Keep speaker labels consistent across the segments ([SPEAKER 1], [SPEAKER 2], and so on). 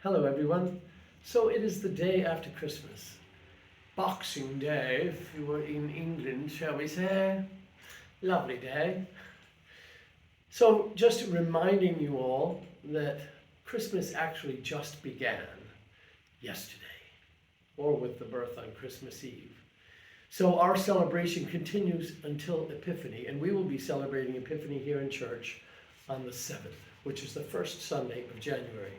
[SPEAKER 1] Hello, everyone. So it is the day after Christmas, Boxing Day, if you were in England, shall we say. Lovely day. So, just reminding you all that Christmas actually just began yesterday, or with the birth on Christmas Eve. So, our celebration continues until Epiphany, and we will be celebrating Epiphany here in church on the 7th, which is the first Sunday of January.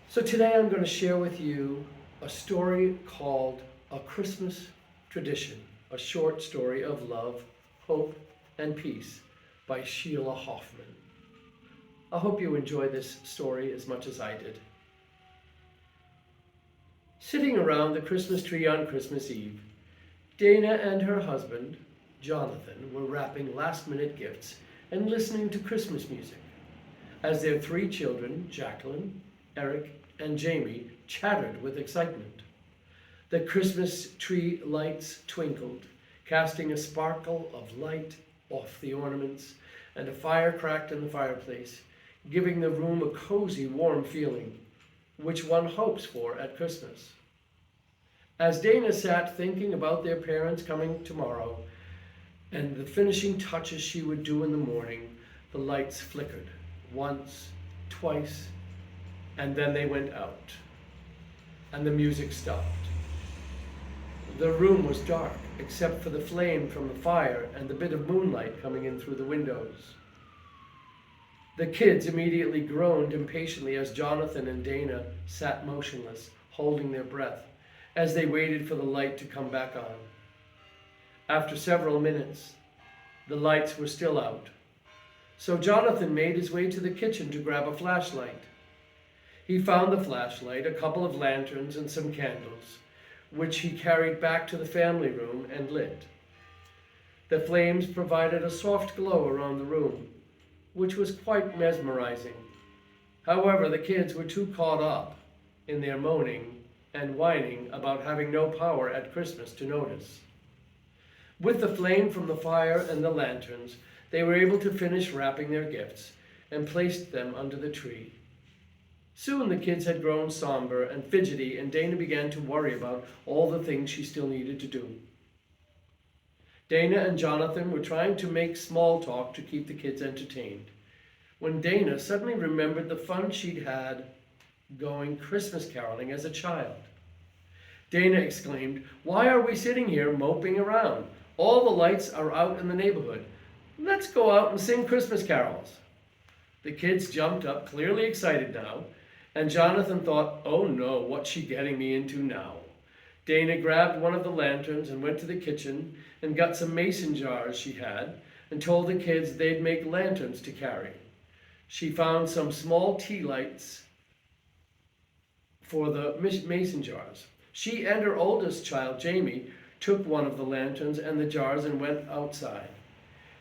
[SPEAKER 1] So today I'm going to share with you a story called A Christmas Tradition, a short story of love, hope, and peace by Sheila Hofmann. I hope you enjoy this story as much as I did. Sitting around the Christmas tree on Christmas Eve, Dana and her husband, Jonathan, were wrapping last-minute gifts and listening to Christmas music as their three children, Jacqueline, Eric, and Jamie, chattered with excitement. The Christmas tree lights twinkled, casting a sparkle of light off the ornaments, and a fire cracked in the fireplace, giving the room a cozy, warm feeling, which one hopes for at Christmas. As Dana sat thinking about their parents coming tomorrow and the finishing touches she would do in the morning, the lights flickered once, twice, and then they went out, and the music stopped. The room was dark, except for the flame from the fire and the bit of moonlight coming in through the windows. The kids immediately groaned impatiently as Jonathan and Dana sat motionless, holding their breath, as they waited for the light to come back on. After several minutes, the lights were still out, so Jonathan made his way to the kitchen to grab a flashlight. He found the flashlight, a couple of lanterns, and some candles, which he carried back to the family room and lit. The flames provided a soft glow around the room, which was quite mesmerizing. However, the kids were too caught up in their moaning and whining about having no power at Christmas to notice. With the flame from the fire and the lanterns, they were able to finish wrapping their gifts and placed them under the tree. Soon the kids had grown somber and fidgety, and Dana began to worry about all the things she still needed to do. Dana and Jonathan were trying to make small talk to keep the kids entertained, when Dana suddenly remembered the fun she'd had going Christmas caroling as a child. Dana exclaimed, "Why are we sitting here moping around? All the lights are out in the neighborhood. Let's go out and sing Christmas carols." The kids jumped up, clearly excited now, and Jonathan thought, "Oh no, what's she getting me into now?" Dana grabbed one of the lanterns and went to the kitchen and got some mason jars she had and told the kids they'd make lanterns to carry. She found some small tea lights for the mason jars. She and her oldest child, Jamie, took one of the lanterns and the jars and went outside.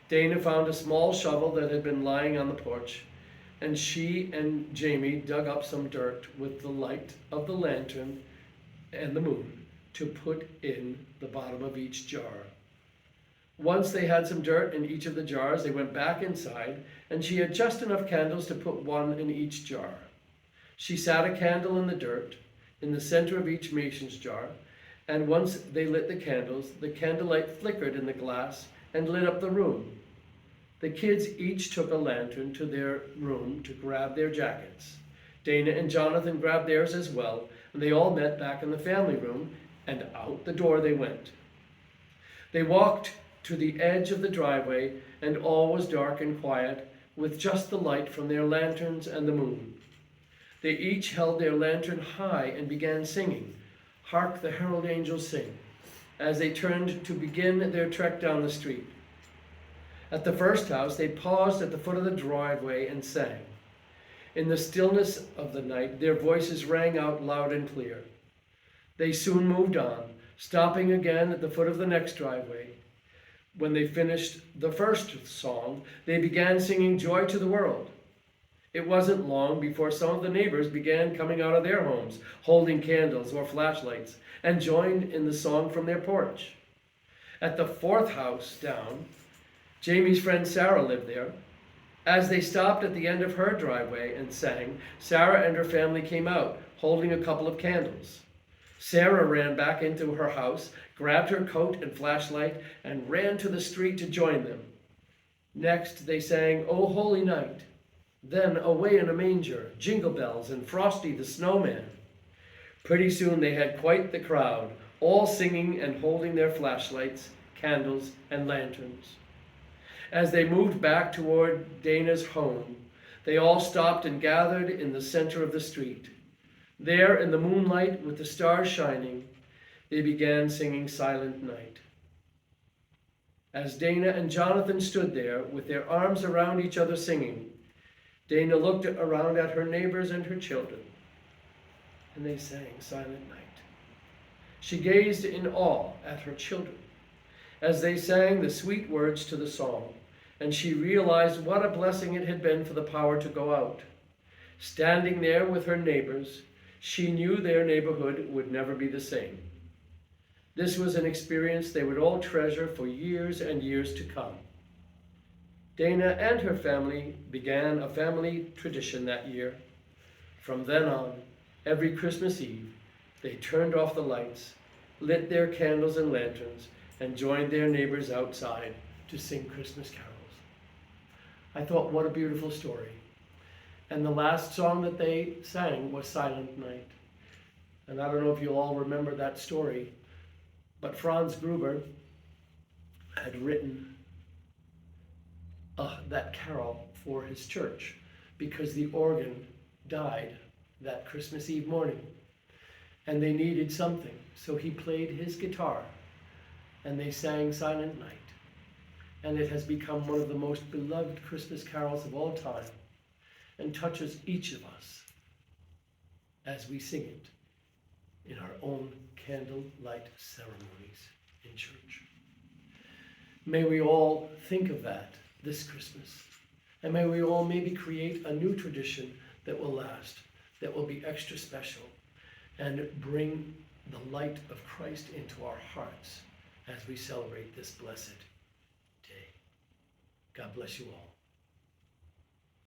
[SPEAKER 1] Dana found a small shovel that had been lying on the porch, and she and Jamie dug up some dirt with the light of the lantern and the moon to put in the bottom of each jar. Once they had some dirt in each of the jars, they went back inside, and she had just enough candles to put one in each jar. She sat a candle in the dirt in the center of each mason's jar, and once they lit the candles, the candlelight flickered in the glass and lit up the room. The kids each took a lantern to their room to grab their jackets. Dana and Jonathan grabbed theirs as well, and they all met back in the family room, and out the door they went. They walked to the edge of the driveway, and all was dark and quiet, with just the light from their lanterns and the moon. They each held their lantern high and began singing, "Hark the Herald Angels Sing," as they turned to begin their trek down the street. At the first house, they paused at the foot of the driveway and sang. In the stillness of the night, their voices rang out loud and clear. They soon moved on, stopping again at the foot of the next driveway. When they finished the first song, they began singing "Joy to the World." It wasn't long before some of the neighbors began coming out of their homes, holding candles or flashlights, and joined in the song from their porch. At the fourth house down, Jamie's friend Sarah lived there, As they stopped at the end of her driveway and sang, Sara and her family came out, holding a couple of candles. Sara ran back into her house, grabbed her coat and flashlight, and ran to the street to join them. Next, they sang, "O Holy Night." Then, "Away in a Manger," "Jingle Bells," and "Frosty the Snowman." Pretty soon they had quite the crowd, all singing and holding their flashlights, candles, and lanterns. As they moved back toward Dana's home, they all stopped and gathered in the center of the street. There, in the moonlight, with the stars shining, they began singing Silent Night. As Dana and Jonathan stood there, with their arms around each other singing, Dana looked around at her neighbors and her children, and they sang Silent Night. She gazed in awe at her children as they sang the sweet words to the song, and she realized what a blessing it had been for the power to go out. Standing there with her neighbors, she knew their neighborhood would never be the same. This was an experience they would all treasure for years and years to come. Dana and her family began a family tradition that year. From then on, every Christmas Eve, they turned off the lights, lit their candles and lanterns, and joined their neighbors outside to sing Christmas carols. I thought, what a beautiful story. And the last song that they sang was Silent Night. And I don't know if you all remember that story, but Franz Gruber had written that carol for his church because the organ died that Christmas Eve morning and they needed something. So he played his guitar and they sang Silent Night. And it has become one of the most beloved Christmas carols of all time and touches each of us as we sing it in our own candlelight ceremonies in church. May we all think of that this Christmas, and may we all maybe create a new tradition that will last, that will be extra special, and bring the light of Christ into our hearts as we celebrate this blessed day. God bless you all.